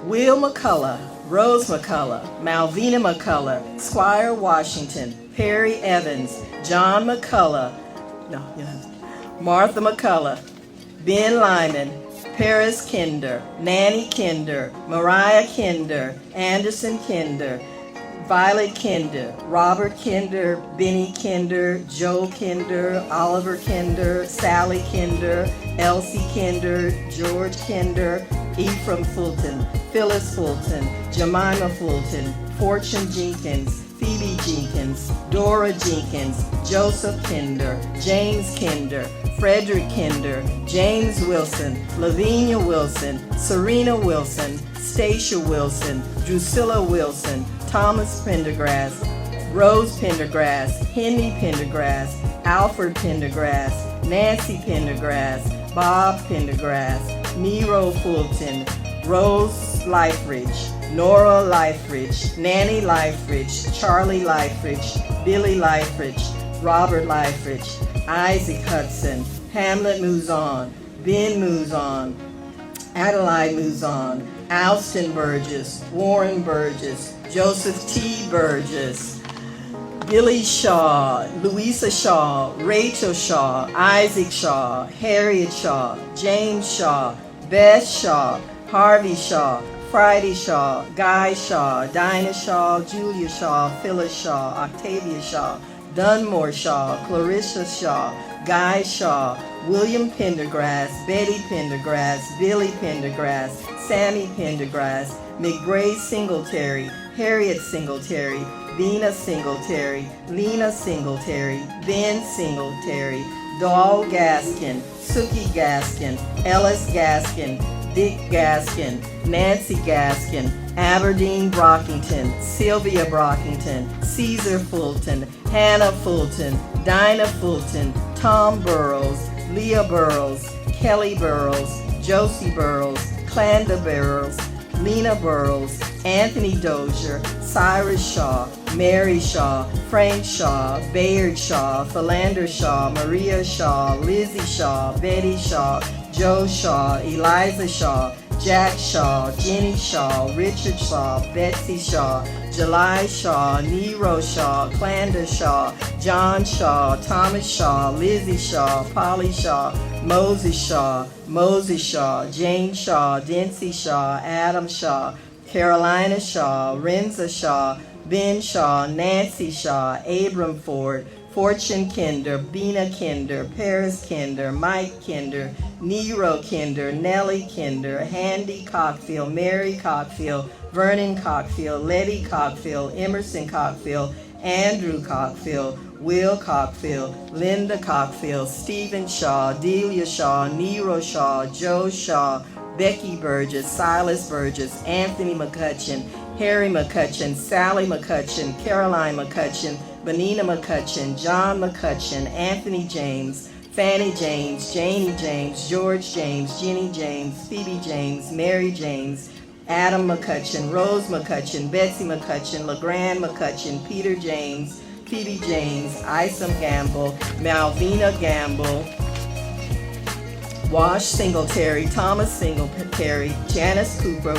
Will McCullough, Rose McCullough, Malvina McCullough, Squire Washington, Perry Evans, John McCullough, Martha McCullough, Ben Lyman, Paris Kinder, Nanny Kinder, Mariah Kinder, Anderson Kinder, Violet Kinder, Robert Kinder, Benny Kinder, Joe Kinder, Oliver Kinder, Sally Kinder, Elsie Kinder, George Kinder, Ephraim Fulton, Phyllis Fulton, Jemima Fulton, Fortune Jenkins, Phoebe Jenkins, Dora Jenkins, Joseph Kinder, James Kinder, Frederick Kinder, James Wilson, Lavinia Wilson, Serena Wilson, Stacia Wilson, Drusilla Wilson, Thomas Pendergrass, Rose Pendergrass, Henry Pendergrass, Alfred Pendergrass, Nancy Pendergrass, Bob Pendergrass, Nero Fulton, Rose Liferidge, Nora Liferidge, Nanny Liferidge, Charlie Liferidge, Billy Liferidge, Robert Liferidge, Isaac Hudson, Hamlet Mouzon, Ben Mouzon, Adelaide Mouzon, Alston Burgess, Warren Burgess, Joseph T. Burgess, Billy Shaw, Louisa Shaw, Rachel Shaw, Isaac Shaw, Harriet Shaw, James Shaw, Beth Shaw, Harvey Shaw, Friday Shaw, Guy Shaw, Dinah Shaw, Julia Shaw, Phyllis Shaw, Octavia Shaw, Dunmore Shaw, Clarissa Shaw, Guy Shaw, William Pendergrass, Betty Pendergrass, Billy Pendergrass, Sammy Pendergrass, McBray Singletary, Harriet Singletary, Vina Singletary, Lena Singletary, Ben Singletary, Doll Gaskin, Sookie Gaskin, Ellis Gaskin, Dick Gaskin, Nancy Gaskin, Aberdeen Brockington, Sylvia Brockington, Caesar Fulton, Hannah Fulton, Dinah Fulton, Tom Burrows, Leah Burrows, Kelly Burrows, Josie Burrows, Clander Burrows, Lena Burrows, Anthony Dozier, Cyrus Shaw, Mary Shaw, Frank Shaw, Bayard Shaw, Philander Shaw, Maria Shaw, Lizzie Shaw, Betty Shaw, Joe Shaw, Eliza Shaw, Jack Shaw, Jenny Shaw, Richard Shaw, Betsy Shaw, July Shaw, Nero Shaw, Clander Shaw, John Shaw, Thomas Shaw, Lizzie Shaw, Polly Shaw, Moses Shaw, Jane Shaw, Dency Shaw, Adam Shaw, Carolina Shaw, Renza Shaw, Ben Shaw, Nancy Shaw, Abram Ford, Fortune Kinder, Bina Kinder, Paris Kinder, Mike Kinder, Nero Kinder, Nellie Kinder, Handy Cockfield, Mary Cockfield, Vernon Cockfield, Letty Cockfield, Emerson Cockfield, Andrew Cockfield, Will Cockfield, Linda Cockfield, Stephen Shaw, Delia Shaw, Nero Shaw, Joe Shaw, Becky Burgess, Silas Burgess, Anthony McCutcheon, Harry McCutcheon, Sally McCutcheon, Caroline McCutcheon, Benina McCutcheon, John McCutcheon, Anthony James, Fanny James, Janie James, George James, Jenny James, Phoebe James, Mary James, Adam McCutcheon, Rose McCutcheon, Betsy McCutcheon, LeGrand McCutcheon, Peter James, Phoebe James, Isom Gamble, Malvina Gamble, Wash Singletary, Thomas Singletary, Janice Cooper,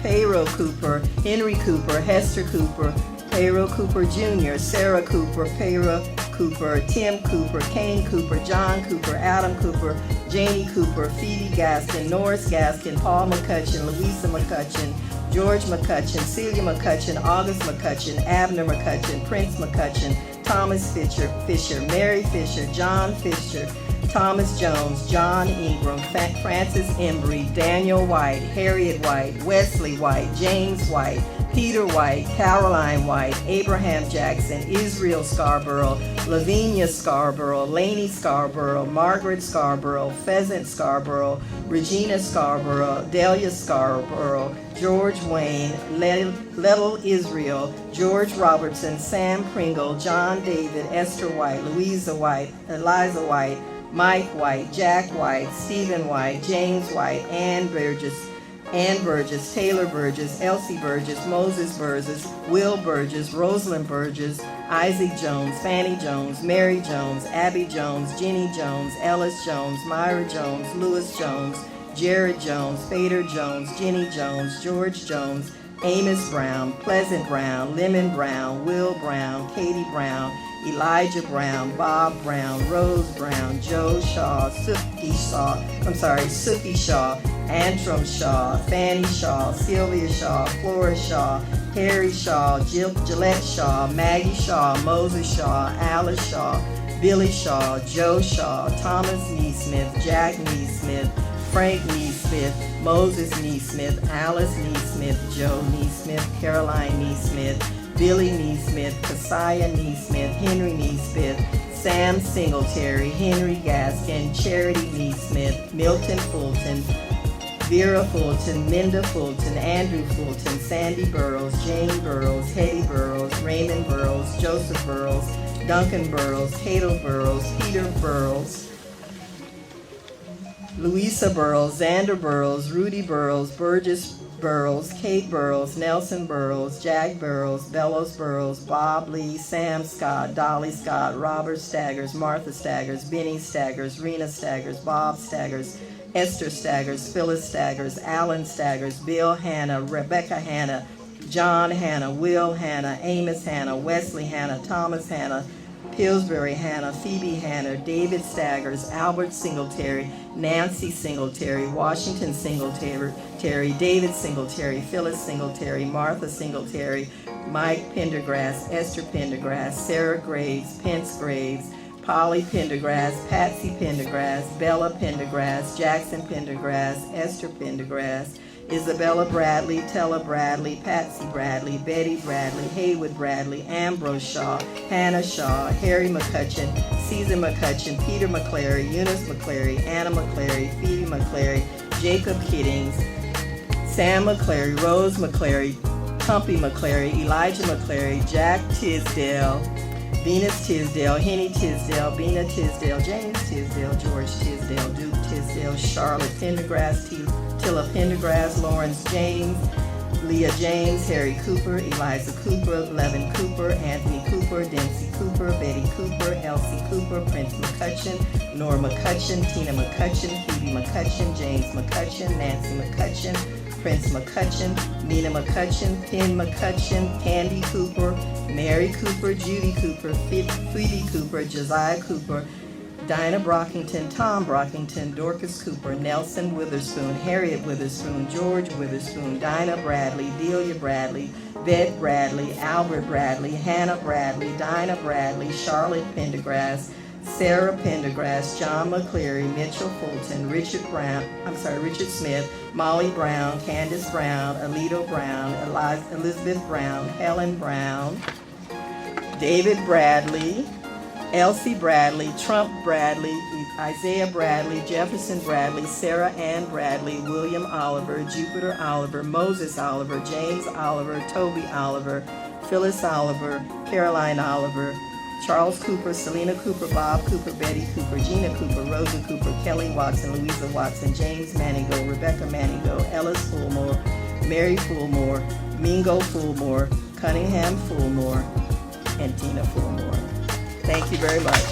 Payroll Cooper, Henry Cooper, Hester Cooper, Payroll Cooper Jr., Sarah Cooper, Payroll Cooper, Tim Cooper, Kane Cooper, John Cooper, Adam Cooper, Janie Cooper, Phoebe Gaskin, Norris Gaskin, Paul McCutcheon, Louisa McCutcheon, George McCutcheon, Celia McCutcheon, August McCutcheon, Abner McCutcheon, Prince McCutcheon, Thomas Fisher, Mary Fisher, John Fisher, Thomas Jones, John Ingram, Francis Embry, Daniel White, Harriet White, Wesley White, James White, Peter White, Caroline White, Abraham Jackson, Israel Scarborough, Lavinia Scarborough, Laney Scarborough, Margaret Scarborough, Pheasant Scarborough, Regina Scarborough, Delia Scarborough, George Wayne, Little Israel, George Robertson, Sam Pringle, John David, Esther White, Louisa White, Eliza White, Mike White, Jack White, Stephen White, James White, Ann Burgess, Ann Burgess, Taylor Burgess, Elsie Burgess, Moses Burgess, Will Burgess, Rosalind Burgess, Isaac Jones, Fanny Jones, Mary Jones, Abby Jones, Jenny Jones, Ellis Jones, Myra Jones, Lewis Jones, Jared Jones, Fader Jones, Jenny Jones, George Jones, Amos Brown, Pleasant Brown, Lemon Brown, Will Brown, Katie Brown, Elijah Brown, Bob Brown, Rose Brown, Joe Shaw, Suki Shaw, Antrim Shaw, Fanny Shaw, Sylvia Shaw, Flora Shaw, Harry Shaw, Gillette Shaw, Maggie Shaw, Moses Shaw, Alice Shaw, Billy Shaw, Joe Shaw, Thomas Neesmith, Jack Neesmith, Frank Neesmith, Moses Neesmith, Alice Neesmith, Joe Neesmith, Caroline Neesmith, Billy Neesmith, Keziah Neesmith, Henry Neesmith, Sam Singletary, Henry Gaskin, Charity Neesmith, Milton Fulton, Vera Fulton, Minda Fulton, Andrew Fulton, Sandy Burrows, Jane Burrows, Hetty Burrows, Raymond Burrows, Joseph Burrows, Duncan Burrows, Cato Burrows, Peter Burrows, Louisa Burrows, Xander Burrows, Rudy Burrows, Burgess Burrows, Kate Burrows, Nelson Burrows, Jack Burrows, Bellows Burrows, Bob Lee, Sam Scott, Dolly Scott, Robert Staggers, Martha Staggers, Benny Staggers, Rena Staggers, Bob Staggers, Esther Staggers, Phyllis Staggers, Alan Staggers, Bill Hanna, Rebecca Hanna, John Hanna, Will Hanna, Amos Hanna, Wesley Hanna, Thomas Hanna, Pillsbury Hanna, Phoebe Hanna, David Staggers, Albert Singletary, Nancy Singletary, Washington Singletary, David Singletary, Phyllis Singletary, Martha Singletary, Mike Pendergrass, Esther Pendergrass, Sarah Graves, Pence Graves, Polly Pendergrass, Patsy Pendergrass, Bella Pendergrass, Jackson Pendergrass, Esther Pendergrass, Isabella Bradley, Tella Bradley, Patsy Bradley, Betty Bradley, Haywood Bradley, Ambrose Shaw, Hannah Shaw, Harry McCutcheon, Caesar McCutcheon, Peter McClary, Eunice McClary, Anna McClary, Phoebe McClary, Jacob Kiddings, Sam McClary, Rose McClary, Humpy McClary, Elijah McClary, Jack Tisdale, Venus Tisdale, Henny Tisdale, Bina Tisdale, James Tisdale, George Tisdale, Duke Tisdale, Charlotte Pendergrass, Tilla Pendergrass, Lawrence James, Leah James, Harry Cooper, Eliza Cooper, Levin Cooper, Anthony Cooper, Dempsey Cooper, Betty Cooper, Elsie Cooper, Prince McCutcheon, Nora McCutcheon, Tina McCutcheon, Phoebe McCutcheon, James McCutcheon, Nancy McCutcheon, Prince McCutcheon, Nina McCutcheon, Penn McCutcheon, Candy Cooper, Mary Cooper, Judy Cooper, Phoebe Cooper, Josiah Cooper, Dinah Brockington, Tom Brockington, Dorcas Cooper, Nelson Witherspoon, Harriet Witherspoon, George Witherspoon, Dinah Bradley, Delia Bradley, Bet Bradley, Albert Bradley, Hannah Bradley, Dinah Bradley, Charlotte Pendergrass, Sarah Pendergrass, John McCleary, Mitchell Fulton, Richard Smith, Molly Brown, Candace Brown, Alito Brown, Elizabeth Brown, Helen Brown, David Bradley, Elsie Bradley, Trump Bradley, Isaiah Bradley, Jefferson Bradley, Sarah Ann Bradley, William Oliver, Jupiter Oliver, Moses Oliver, James Oliver, Toby Oliver, Phyllis Oliver, Caroline Oliver, Charles Cooper, Selena Cooper, Bob Cooper, Betty Cooper, Gina Cooper, Rosa Cooper, Kelly Watson, Louisa Watson, James Manigo, Rebecca Manigo, Ellis Fulmore, Mary Fulmore, Mingo Fulmore, Cunningham Fulmore, and Tina Fulmore. Thank you very much.